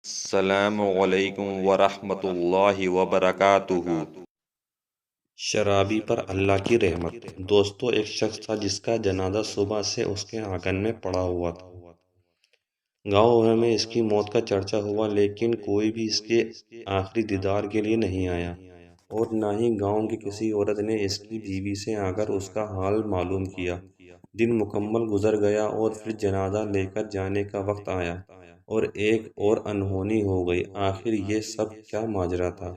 السلام علیکم ورحمۃ اللہ وبرکاتہ۔ شرابی پر اللہ کی رحمت۔ دوستو، ایک شخص تھا جس کا جنازہ صبح سے اس کے آنگن میں پڑا ہوا تھا۔ گاؤں بھر میں اس کی موت کا چرچا ہوا، لیکن کوئی بھی اس کے آخری دیدار کے لیے نہیں آیا، اور نہ ہی گاؤں کی کسی عورت نے اس کی بیوی سے آ کر اس کا حال معلوم کیا۔ دن مکمل گزر گیا اور پھر جنازہ لے کر جانے کا وقت آیا، اور ایک اور انہونی ہو گئی۔ آخر یہ سب کیا ماجرا تھا؟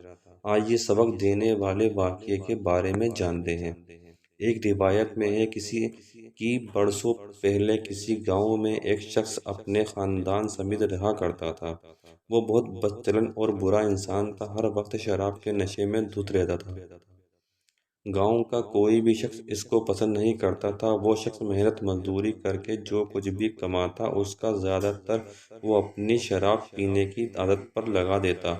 آج یہ سبق دینے والے واقعے کے بارے میں جانتے ہیں۔ ایک روایت میں ہے، کسی کی برسوں پہلے کسی گاؤں میں ایک شخص اپنے خاندان سمیت رہا کرتا تھا۔ وہ بہت بد چلن اور برا انسان تھا، ہر وقت شراب کے نشے میں دھت رہتا تھا۔ گاؤں کا کوئی بھی شخص اس کو پسند نہیں کرتا تھا۔ وہ شخص محنت مزدوری کر کے جو کچھ بھی کماتا، اس کا زیادہ تر وہ اپنی شراب پینے کی عادت پر لگا دیتا۔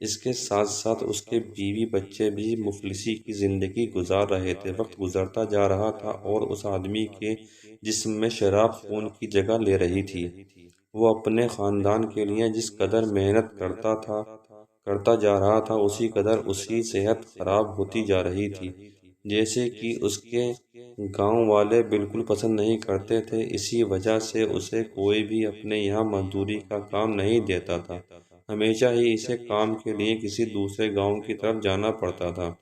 اس کے ساتھ ساتھ اس کے بیوی بچے بھی مفلسی کی زندگی گزار رہے تھے۔ وقت گزرتا جا رہا تھا اور اس آدمی کے جسم میں شراب خون کی جگہ لے رہی تھی۔ وہ اپنے خاندان کے لیے جس قدر محنت کرتا جا رہا تھا، اسی قدر اس کی صحت خراب ہوتی جا رہی تھی، جیسے کہ اس کے گاؤں والے بالکل پسند نہیں کرتے تھے۔ اسی وجہ سے اسے کوئی بھی اپنے یہاں مزدوری کا کام نہیں دیتا تھا۔ ہمیشہ ہی اسے کام کے لیے کسی دوسرے گاؤں کی طرف جانا پڑتا تھا۔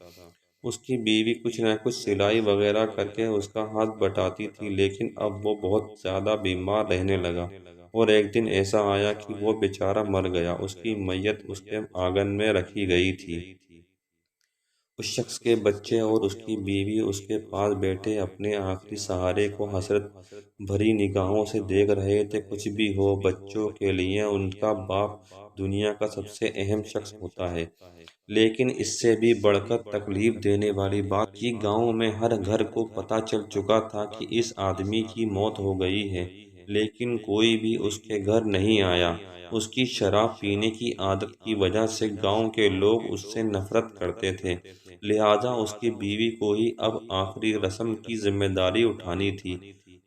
اس کی بیوی کچھ نہ کچھ سلائی وغیرہ کر کے اس کا ہاتھ بٹاتی تھی، لیکن اب وہ بہت زیادہ بیمار رہنے لگا، اور ایک دن ایسا آیا کہ وہ بیچارہ مر گیا۔ اس کی میت اس کے آنگن میں رکھی گئی تھی۔ اس شخص کے بچے اور اس کی بیوی اس کے پاس بیٹھے اپنے آخری سہارے کو حسرت بھری نگاہوں سے دیکھ رہے تھے۔ کچھ بھی ہو، بچوں کے لیے ان کا باپ دنیا کا سب سے اہم شخص ہوتا ہے، لیکن اس سے بھی بڑھ کر تکلیف دینے والی بات کہ گاؤں میں ہر گھر کو پتہ چل چکا تھا کہ اس آدمی کی موت ہو گئی ہے، لیکن کوئی بھی اس کے گھر نہیں آیا۔ اس کی شراب پینے کی عادت کی وجہ سے گاؤں کے لوگ اس سے نفرت کرتے تھے، لہذا اس کی بیوی کو ہی اب آخری رسم کی ذمہ داری اٹھانی تھی۔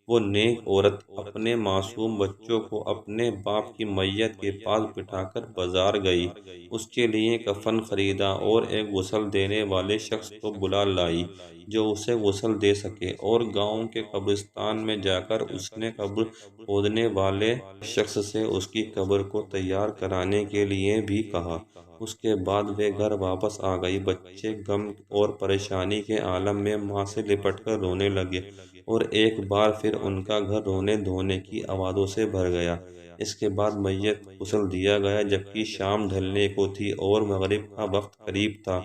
وہ نیک عورت اپنے معصوم بچوں کو اپنے باپ کی میت کے پاس بٹھا کر بازار گئی، اس کے لیے کفن خریدا اور ایک غسل دینے والے شخص کو بلا لائی جو اسے غسل دے سکے، اور گاؤں کے قبرستان میں جا کر اس نے قبر کھودنے والے شخص سے اس کی قبر کو تیار کرانے کے لیے بھی کہا۔ اس کے بعد وہ گھر واپس آ گئی۔ بچے غم اور پریشانی کے عالم میں ماں سے لپٹ کر رونے لگے، اور ایک بار پھر ان کا گھر رونے دھونے کی آوازوں سے بھر گیا۔ اس کے بعد میت غسل دیا گیا، جبکہ شام ڈھلنے کو تھی اور مغرب کا وقت قریب تھا۔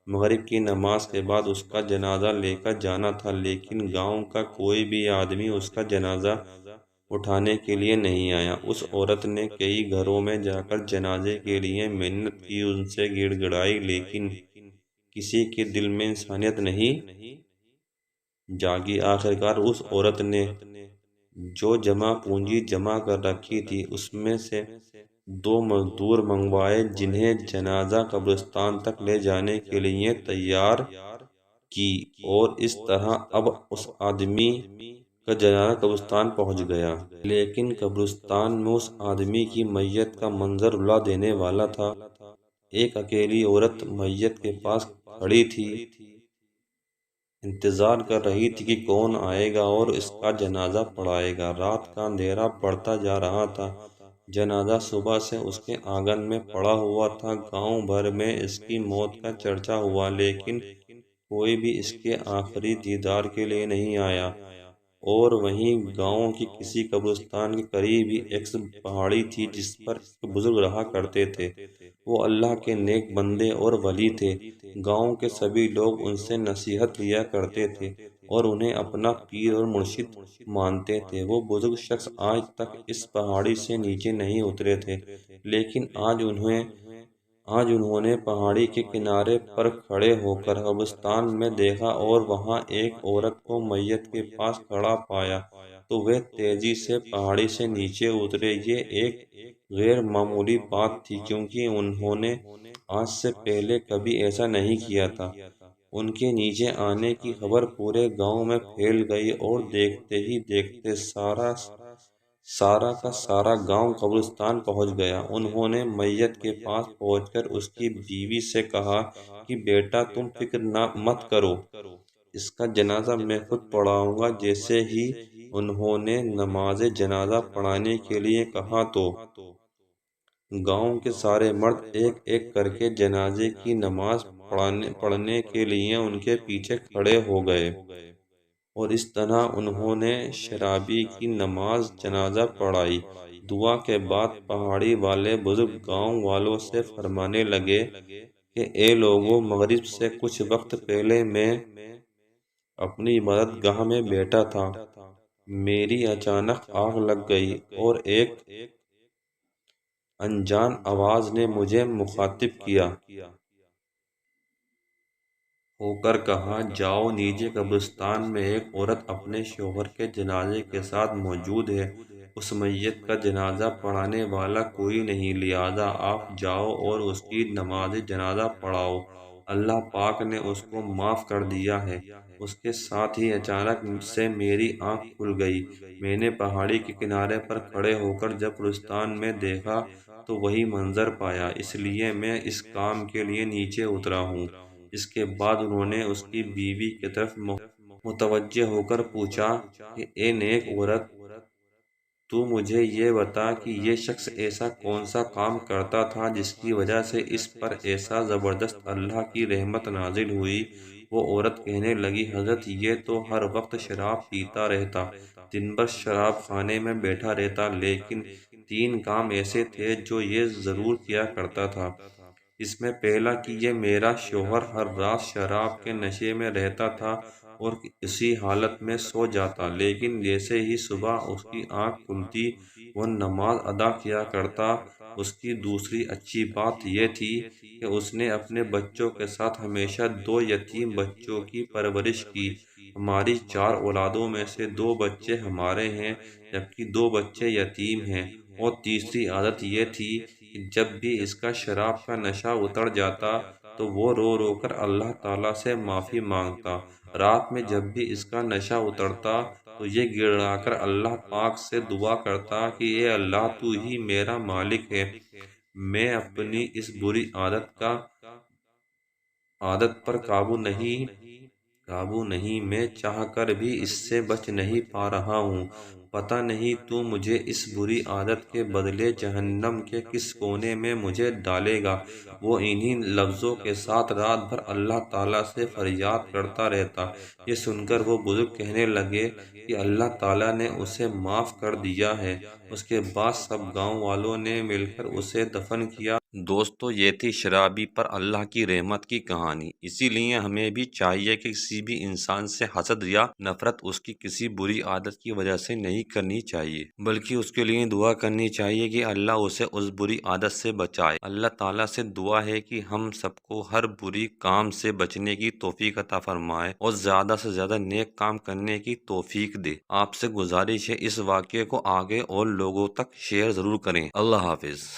مغرب کی نماز کے بعد اس کا جنازہ لے کر جانا تھا، لیکن گاؤں کا کوئی بھی آدمی اس کا جنازہ اٹھانے کے لیے نہیں آیا۔ اس عورت نے کئی گھروں میں جا کر جنازے کے لیے منت کی، ان سے گڑ گڑائی، لیکن کسی کے دل میں انسانیت نہیں جاگی۔ آخرکار اس عورت نے جو جمع پونجی جمع کر رکھی تھی، اس میں سے 2 مزدور منگوائے، جنہیں جنازہ قبرستان تک لے جانے کے لیے تیار کی، اور اس طرح اب اس آدمی کا جنازہ قبرستان پہنچ گیا۔ لیکن قبرستان میں اس آدمی کی میت کا منظر رلا دینے والا تھا۔ ایک اکیلی عورت میت کے پاس کھڑی تھی، انتظار کر رہی تھی کہ کون آئے گا اور اس کا جنازہ پڑھائے گا۔ رات کا اندھیرا بڑھتا جا رہا تھا۔ جنازہ صبح سے اس کے آنگن میں پڑا ہوا تھا۔ گاؤں بھر میں اس کی موت کا چرچا ہوا، لیکن کوئی بھی اس کے آخری دیدار کے لیے نہیں آیا۔ اور وہیں گاؤں کی کسی قبرستان کے قریب ہی ایک پہاڑی تھی جس پر ایک بزرگ رہا کرتے تھے۔ وہ اللہ کے نیک بندے اور ولی تھے۔ گاؤں کے سبھی لوگ ان سے نصیحت لیا کرتے تھے اور انہیں اپنا پیر اور مرشد مانتے تھے۔ وہ بزرگ شخص آج تک اس پہاڑی سے نیچے نہیں اترے تھے، لیکن آج انہوں نے پہاڑی کے کنارے پر کھڑے ہو کر قبرستان میں دیکھا اور وہاں ایک عورت کو میت کے پاس کھڑا پایا، تو وہ تیزی سے پہاڑی سے نیچے اترے۔ یہ ایک غیر معمولی بات تھی، کیونکہ انہوں نے آج سے پہلے کبھی ایسا نہیں کیا تھا۔ ان کے نیچے آنے کی خبر پورے گاؤں میں پھیل گئی، اور دیکھتے ہی دیکھتے سارا سارا کا سارا گاؤں قبرستان پہنچ گیا۔ انہوں نے میت کے پاس پہنچ کر اس کی بیوی سے کہا کہ بیٹا تم فکر مت کرو، اس کا جنازہ میں خود پڑھاؤں گا۔ جیسے ہی انہوں نے نماز جنازہ پڑھانے کے لیے کہا تو گاؤں کے سارے مرد ایک ایک کر کے جنازے کی نماز پڑھنے کے لیے ان کے پیچھے کھڑے ہو گئے، اور اس طرح انہوں نے شرابی کی نماز جنازہ پڑھائی۔ دعا کے بعد پہاڑی والے بزرگ گاؤں والوں سے فرمانے لگے کہ اے لوگوں، مغرب سے کچھ وقت پہلے میں اپنی عبادت گاہ میں بیٹھا تھا، میری اچانک آنکھ لگ گئی اور ایک انجان آواز نے مجھے مخاطب کیا ہو کر کہا، جاؤ نیچے قبرستان میں ایک عورت اپنے شوہر کے جنازے کے ساتھ موجود ہے، اس میت کا جنازہ پڑھانے والا کوئی نہیں، لہذا آپ جاؤ اور اس کی نماز جنازہ پڑھاؤ، اللہ پاک نے اس کو معاف کر دیا ہے۔ اس کے ساتھ ہی اچانک سے میری آنکھ کھل گئی، میں نے پہاڑی کے کنارے پر کھڑے ہو کر جب قبرستان میں دیکھا تو وہی منظر پایا، اس لیے میں اس کام کے لیے نیچے اترا ہوں۔ اس کے بعد انہوں نے اس کی بیوی کی طرف متوجہ ہو کر پوچھا کہ اے نیک عورت، تو مجھے یہ بتا کہ یہ شخص ایسا کون سا کام کرتا تھا جس کی وجہ سے اس پر ایسا زبردست اللہ کی رحمت نازل ہوئی؟ وہ عورت کہنے لگی، حضرت یہ تو ہر وقت شراب پیتا رہتا، دن بھر شراب خانے میں بیٹھا رہتا، لیکن 3 کام ایسے تھے جو یہ ضرور کیا کرتا تھا۔ اس میں پہلا کہ یہ میرا شوہر ہر رات شراب کے نشے میں رہتا تھا اور اسی حالت میں سو جاتا، لیکن جیسے ہی صبح اس کی آنکھ کھلتی وہ نماز ادا کیا کرتا۔ اس کی دوسری اچھی بات یہ تھی کہ اس نے اپنے بچوں کے ساتھ ہمیشہ 2 یتیم بچوں کی پرورش کی۔ ہماری 4 اولادوں میں سے 2 بچے ہمارے ہیں جبکہ 2 بچے یتیم ہیں۔ اور تیسری عادت یہ تھی کہ جب بھی اس کا شراب کا نشہ اتر جاتا تو وہ رو رو کر اللہ تعالیٰ سے معافی مانگتا۔ رات میں جب بھی اس کا نشہ اترتا تو یہ گڑ گڑا کر اللہ پاک سے دعا کرتا کہ اے اللہ، تو ہی میرا مالک ہے، میں اپنی اس بری عادت پر قابو نہیں، میں چاہ کر بھی اس سے بچ نہیں پا رہا ہوں، پتہ نہیں تو مجھے اس بری عادت کے بدلے جہنم کے کس کونے میں مجھے ڈالے گا۔ وہ انہی لفظوں کے ساتھ رات بھر اللہ تعالیٰ سے فریاد کرتا رہتا۔ یہ سن کر وہ بزرگ کہنے لگے کہ اللہ تعالیٰ نے اسے معاف کر دیا ہے۔ اس کے بعد سب گاؤں والوں نے مل کر اسے دفن کیا۔ دوستو، یہ تھی شرابی پر اللہ کی رحمت کی کہانی۔ اسی لیے ہمیں بھی چاہیے کہ کسی بھی انسان سے حسد یا نفرت اس کی کسی بری عادت کی وجہ سے نہیں کرنی چاہیے، بلکہ اس کے لیے دعا کرنی چاہیے کہ اللہ اسے اس بری عادت سے بچائے۔ اللہ تعالیٰ سے دعا ہے کہ ہم سب کو ہر بری کام سے بچنے کی توفیق عطا فرمائے اور زیادہ سے زیادہ نیک کام کرنے کی توفیق دے۔ آپ سے گزارش ہے اس واقعے کو آگے اور لوگوں تک شیئر ضرور کریں۔ اللہ حافظ۔